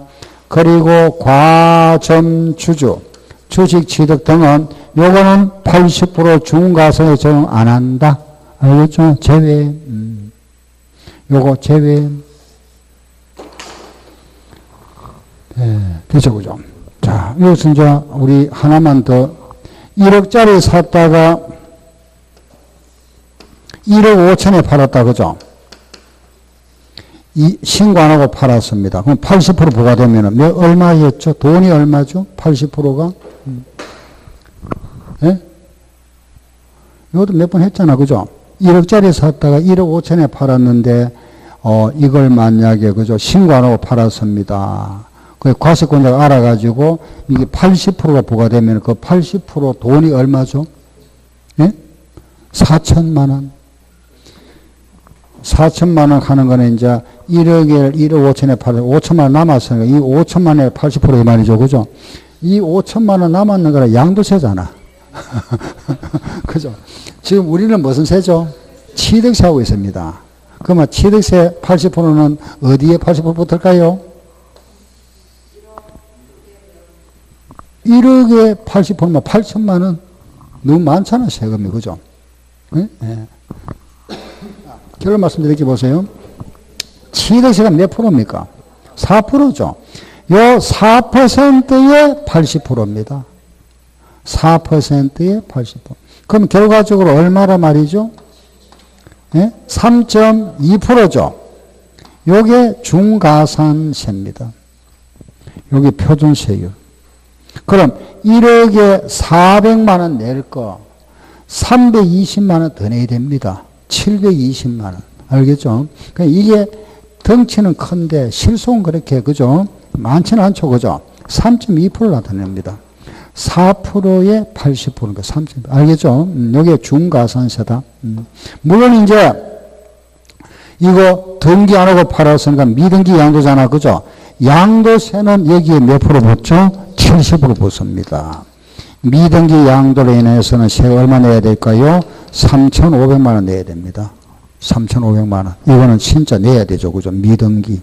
그리고 과점 주주, 주식 취득 등은 요거는 80% 중과세에 적용 안 한다. 알겠죠? 제외. 요거 제외. 네, 됐죠, 그죠? 자, 여기서 이제 우리 하나만 더 1억짜리 샀다가 1억 5천에 팔았다, 그죠? 신고 안 하고 팔았습니다. 그럼 80% 부과되면 얼마였죠? 돈이 얼마죠? 80%가? 예? 이것도 몇 번 했잖아, 그죠? 1억짜리 샀다가 1억 5천에 팔았는데, 이걸 만약에, 그죠? 신고 안 하고 팔았습니다. 그 과세권자가 알아가지고, 이게 80%가 부과되면 그 80% 돈이 얼마죠? 예? 4천만 원. 4천만 원 하는 거는 이제 1억 5천에 팔아서 5천만 원 남았으니까 이 5천만 원에 80%이 말이죠. 그죠? 이 5천만 원 남았는 거는 양도세잖아. 그죠? 지금 우리는 무슨 세죠? 취득세 하고 있습니다. 그러면 취득세 80%는 어디에 80% 붙을까요? 1억에 80%면 8천만 원. 너무 많잖아, 세금이. 그죠? 네? 네. 결론 말씀드릴게 보세요. 취득세가 몇 프로입니까? 4%죠. 요 4%의 80%입니다. 4%의 80%. 그럼 결과적으로 얼마라 말이죠? 예? 3.2%죠. 요게 중가산세입니다. 여기 표준세율. 그럼 1억에 400만 원 낼 거 320만 원 더 내야 됩니다. 720만 원. 알겠죠? 그러니까 이게 덩치는 큰데 실속은 그렇게 그죠? 많지는 않죠. 그죠? 3.2% 나타냅니다. 4%에 80%니까 30%. 알겠죠? 이게 중가산세다. 물론 이제 이거 등기 안 하고 팔았으니까 미등기 양도잖아. 그죠? 양도세는 여기에 몇 프로 붙죠? 70% 붙습니다. 미등기 양도로 인해서는 세 얼마 내야 될까요? 3,500만 원 내야 됩니다. 3,500만 원. 이거는 진짜 내야 되죠. 그죠? 미등기.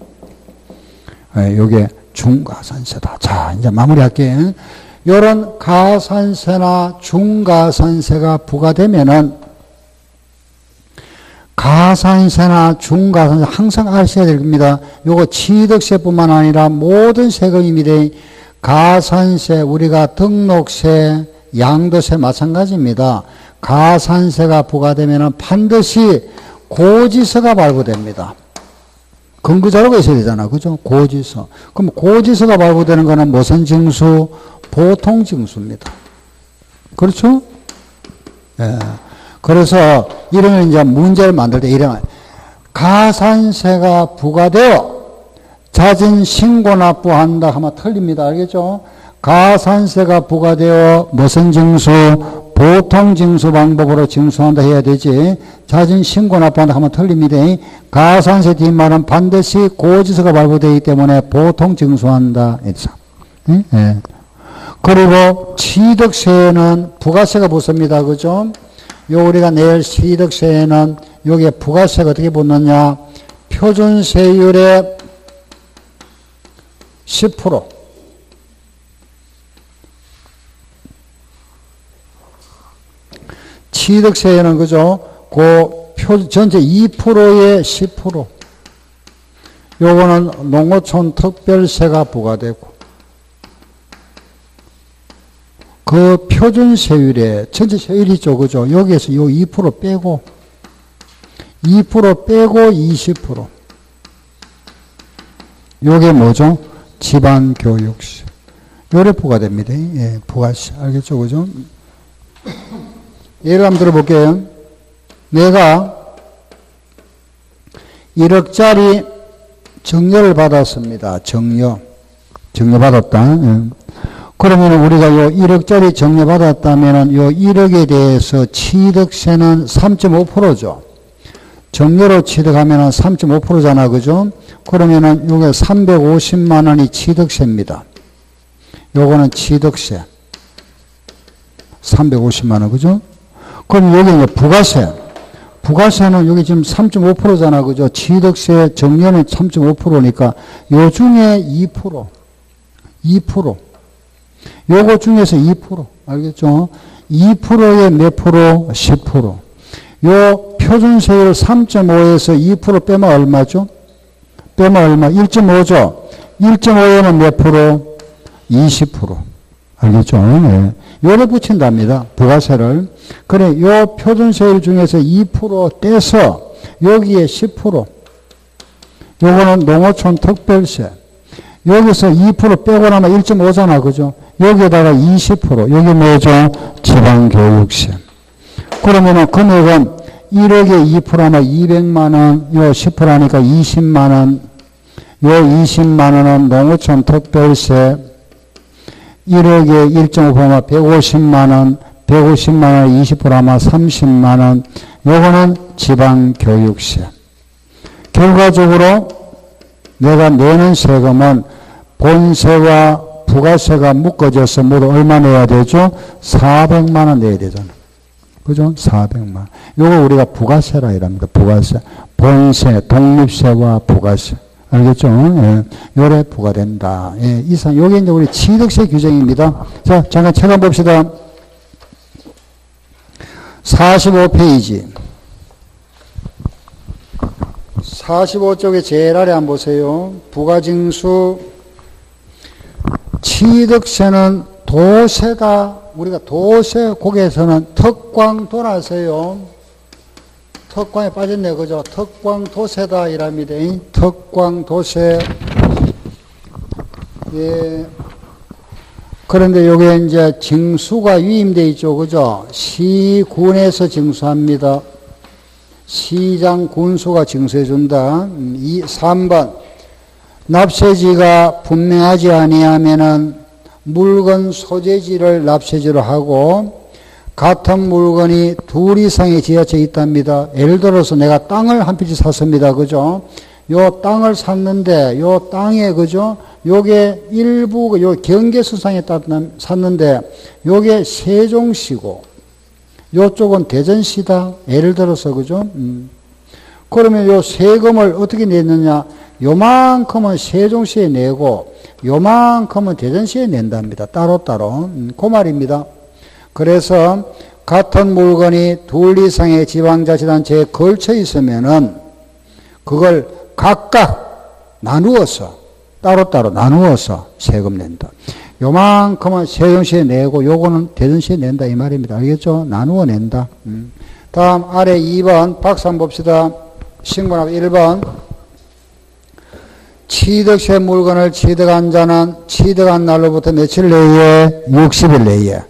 요게 중가산세다. 자, 이제 마무리할게요. 요런 가산세나 중가산세가 부과되면은 가산세나 중가산세 항상 아셔야 될 겁니다. 요거 취득세뿐만 아니라 모든 세금입니다. 가산세, 우리가 등록세, 양도세 마찬가지입니다. 가산세가 부과되면은 반드시 고지서가 발부됩니다. 근거자료가 있어야 되잖아. 그죠? 고지서. 그럼 고지서가 발부되는 거는 무슨 징수? 보통징수입니다. 그렇죠? 예. 그래서 이러면 이제 문제를 만들 때 이러면 가산세가 부과되어 자진 신고 납부한다 하면 틀립니다. 알겠죠? 가산세가 부과되어 무슨 징수? 보통징수 방법으로 징수한다 해야 되지. 자진 신고 납부한다 하면 틀립니다. 가산세 뒷말은 반드시 고지서가 발부되기 때문에 보통징수한다. 예. 그리고 취득세는 부가세가 붙습니다. 그죠? 요 우리가 내일 취득세에는 여기에 부가세가 어떻게 붙느냐? 표준세율의 10%. 취득세에는 그죠? 전체 2%에 10%. 요거는 농어촌 특별세가 부과되고 그 표준세율에 전체 세율이 있죠. 그죠? 여기에서 요 2% 빼고 2% 빼고 20%. 요게 뭐죠? 지방교육세. 요래 부과됩니다. 예, 부가세. 알겠죠? 그죠? 예를 한번 들어볼게요. 내가 1억짜리 정려를 받았습니다. 정려 받았다. 예. 그러면 우리가 요 1억짜리 정려 받았다면은 요 1억에 대해서 취득세는 3.5%죠. 정려로 취득하면은 3.5%잖아. 그죠? 그러면은 요게 350만 원이 취득세입니다. 요거는 취득세. 350만 원. 그죠? 그럼 여기 이제 부가세. 부가세는 여기 지금 3.5%잖아. 그죠? 취득세 정려는 3.5%니까 요 중에 2%. 2%. 요거 중에서 2%. 알겠죠? 2%에 몇 프로? 10%. 요 표준세율 3.5에서 2% 빼면 얼마죠? 빼면 얼마? 1.5죠? 1.5에는 몇 프로? 20%. 알겠죠? 네. 요래 붙인답니다. 부가세를. 그래, 요 표준세율 중에서 2% 떼서 여기에 10%. 요거는 농어촌 특별세. 여기서 2% 빼고 나면 1.5잖아. 그죠? 여기에다가 20%. 여기 뭐죠? 지방교육세. 그러면은 금액은 1억에 2%면 200만원, 요 10%니까 20만원, 요 20만원은 농어촌 특별세, 1억에 1.5%면 150만원, 150만원 20%면 30만원, 요거는 지방교육세. 결과적으로 내가 내는 세금은 본세와 부가세가 묶어져서 모두 얼마 내야 되죠? 400만원 내야 되잖아. 그죠? 400만. 요거 우리가 부가세라 이랍니다. 부가세. 본세, 독립세와 부가세. 알겠죠? 예. 요래 부과된다. 예. 이상, 요게 이제 우리 취득세 규정입니다. 자, 잠깐 책 한번 봅시다. 45페이지. 45쪽에 제일 아래 한번 보세요. 부가징수. 취득세는 도세가 우리가 도세 국에서는 특광도라세요. 턱광에 빠졌네, 그죠? 턱광도세다, 이랍니다. 턱광도세. 예. 그런데 요게 이제 징수가 위임되어 있죠, 그죠? 시군에서 징수합니다. 시장 군수가 징수해준다. 3번. 납세지가 분명하지 아니하면은 물건 소재지를 납세지로 하고, 같은 물건이 둘 이상의 지자체에 있답니다. 예를 들어서 내가 땅을 한 필지 샀습니다. 그죠? 요 땅을 샀는데, 요 땅에, 그죠? 요게 일부, 요 경계수상에 샀는데, 요게 세종시고, 요쪽은 대전시다. 예를 들어서, 그죠? 그러면 요 세금을 어떻게 냈느냐? 요만큼은 세종시에 내고, 요만큼은 대전시에 낸답니다. 따로따로. 그 말입니다. 그래서 같은 물건이 둘 이상의 지방자치단체에 걸쳐 있으면은 그걸 각각 나누어서 따로따로 나누어서 세금 낸다. 요만큼은 세종시에 내고 요거는 대전시에 낸다 이 말입니다. 알겠죠? 나누어 낸다. 다음 아래 2번 박스 한번 봅시다. 신고납 1번. 취득세 물건을 취득한 자는 취득한 날로부터 며칠 내에 60일 내에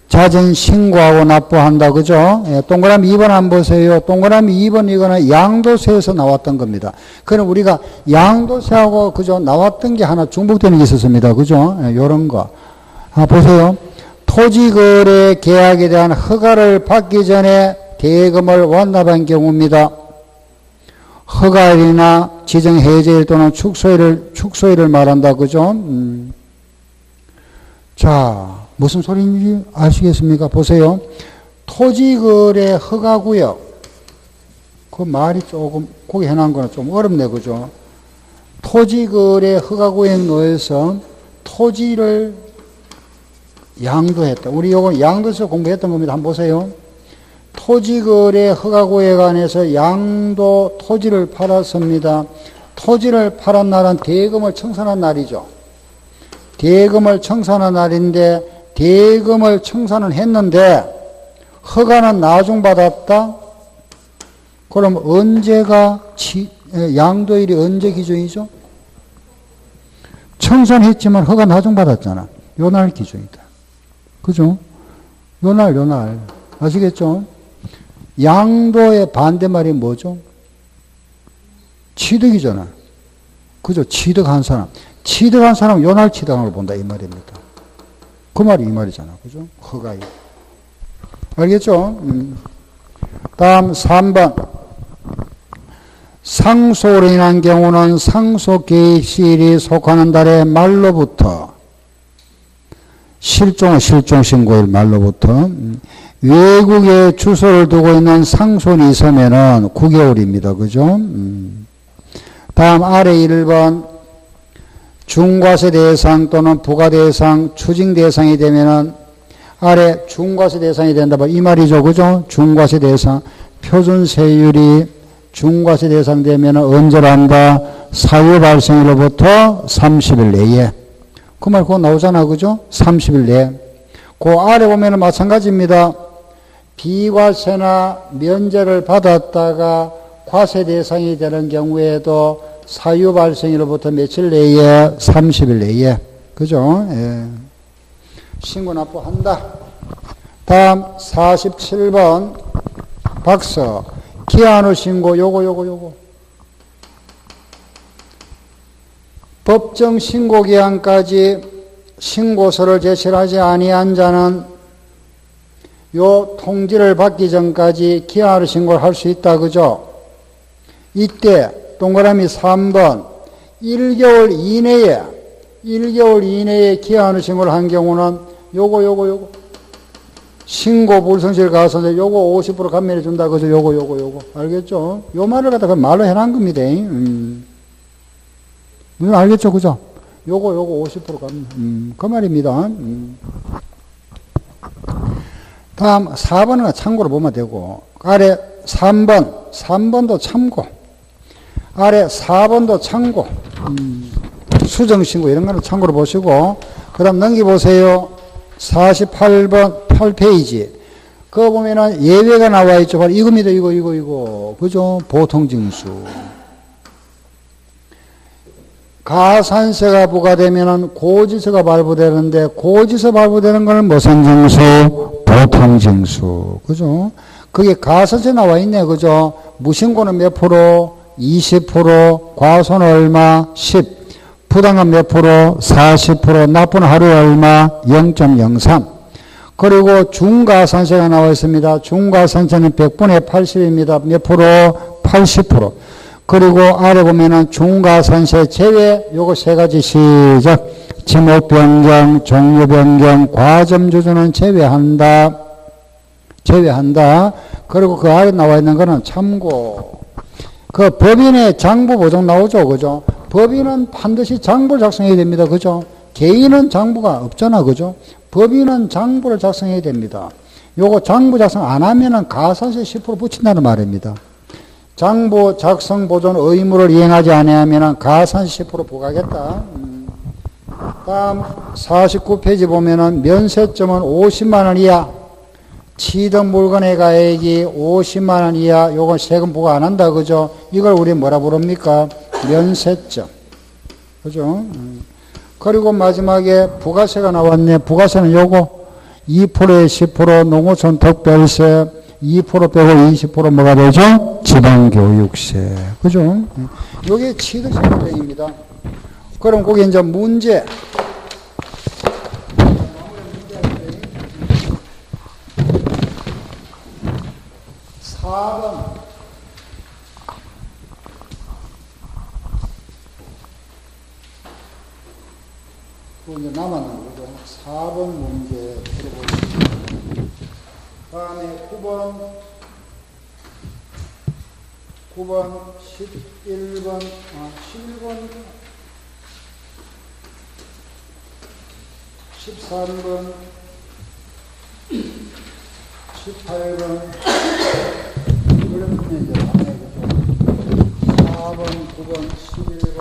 자진 신고하고 납부한다. 그죠? 예, 동그라미 2번 한번 보세요. 동그라미 2번 이거는 양도세에서 나왔던 겁니다. 그럼 우리가 양도세하고 그죠? 나왔던 게 하나 중복되는 게 있었습니다. 그죠? 예, 요런 거. 보세요. 토지거래 계약에 대한 허가를 받기 전에 대금을 완납한 경우입니다. 허가일이나 지정해제일 또는 축소일을 말한다. 그죠? 자. 무슨 소리인지 아시겠습니까? 보세요. 토지거래 허가구역. 그 말이 조금, 거기 해놓은 거는 좀 어렵네, 그죠? 토지거래 허가구역에 놓여서 토지를 양도했다. 우리 요건 양도에서 공부했던 겁니다. 한번 보세요. 토지거래 허가구역 안에서 양도 토지를 팔았습니다. 토지를 팔은 날은 대금을 청산한 날이죠. 대금을 청산한 날인데, 대금을 청산은 했는데 허가는 나중 받았다. 그럼 언제가 양도일이 언제 기준이죠? 청산했지만 허가 나중 받았잖아. 요 날 기준이다. 그죠? 요 날. 아시겠죠? 양도의 반대말이 뭐죠? 취득이잖아. 그죠? 취득한 사람. 취득한 사람은 요 날 취득한 걸 본다 이 말입니다. 그 말이 이 말이잖아. 그죠? 허가일. 알겠죠? 다음 3번. 상소로 인한 경우는 상소 개입시일이 속하는 달의 말로부터 실종신고일 말로부터 외국에 주소를 두고 있는 상손이 있으면은 9개월입니다. 그죠? 다음 아래 1번. 중과세 대상 또는 부과 대상, 추징 대상이 되면은 아래 중과세 대상이 된다. 이 말이죠. 그죠? 중과세 대상. 표준세율이 중과세 대상 되면은 언제란다? 사유 발생일로부터 30일 내에. 그 말 그거 나오잖아. 그죠? 30일 내에. 그 아래 보면은 마찬가지입니다. 비과세나 면제를 받았다가 과세 대상이 되는 경우에도 사유 발생일로부터 며칠 내에 30일 내에. 그죠? 예. 신고 납부한다. 다음 47번 박서. 기한 후 신고 요거. 법정 신고 기한까지 신고서를 제출하지 아니한 자는 요 통지를 받기 전까지 기한 후 신고를 할 수 있다. 그죠? 이때 동그라미 3번 1개월 이내에 기한을 신고를 한 경우는 요거 신고 불성실 가서 요거 50% 감면해 준다. 그죠? 요거 알겠죠? 요 말을 갖다가 말로 해놓은 겁니다. 알겠죠? 그죠? 요거 50% 감면. 그 말입니다. 다음 4번은 참고로 보면 되고 아래 3번도 참고 아래 4번도 참고, 수정신고 이런 거는 참고로 보시고, 그 다음 넘겨보세요. 48번 8페이지. 그거 보면은 예외가 나와 있죠. 바로 이겁니다. 이거. 그죠? 보통징수. 가산세가 부과되면은 고지서가 발부되는데, 고지서 발부되는 거는 무슨 징수? 보통징수. 그죠? 그게 가산세 나와 있네. 그죠? 무신고는 몇 프로? 20%, 과손 얼마? 10. 부당한 몇 프로? 40%, 납부는 하루에 얼마? 0.03. 그리고 중과산세가 나와 있습니다. 중과산세는 100분의 80입니다. 몇 프로? 80%. 그리고 아래 보면은 중과산세 제외, 요거 세 가지 시작. 지목 변경, 종류 변경, 과점 조정은 제외한다. 그리고 그 아래 나와 있는 거는 참고. 그 법인의 장부 보정 나오죠. 그죠? 법인은 반드시 장부를 작성해야 됩니다. 그죠? 개인은 장부가 없잖아. 그죠? 법인은 장부를 작성해야 됩니다. 요거 장부 작성 안 하면은 가산세 10% 붙인다는 말입니다. 장부 작성 보존 의무를 이행하지 아니하면은 가산세 10% 부과하겠다. 다음 49페이지 보면은 면세점은 50만 원 이하. 취득 물건의 가액이 50만 원 이하, 요건 세금 부과 안 한다, 그죠? 이걸 우리 뭐라 부릅니까? 면세점. 그죠? 그리고 마지막에 부가세가 나왔네. 부가세는 요거 2%에 10%, 농어촌 특별세, 2% 빼고 20% 뭐가 되죠? 지방교육세. 그죠? 요게 취득세입니다. 그럼 거기 이제 문제. 4번. 또 이제 남았는 거죠. 4번 문제 풀어보겠습니다. 다음에 9번, 11번, 11번, 13번, 18번, 이걸로 이제 4번, 9번, 11번,